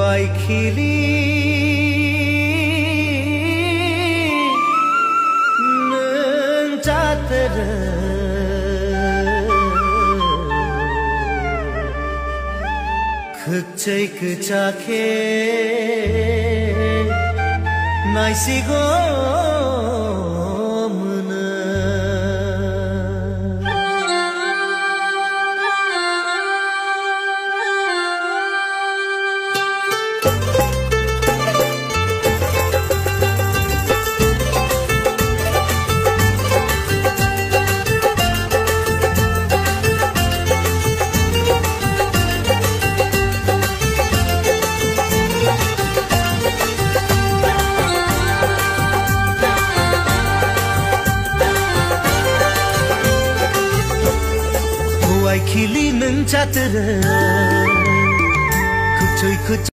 huai khili nang chatere khchai kchake nai sigo huai khili nang chatere khchai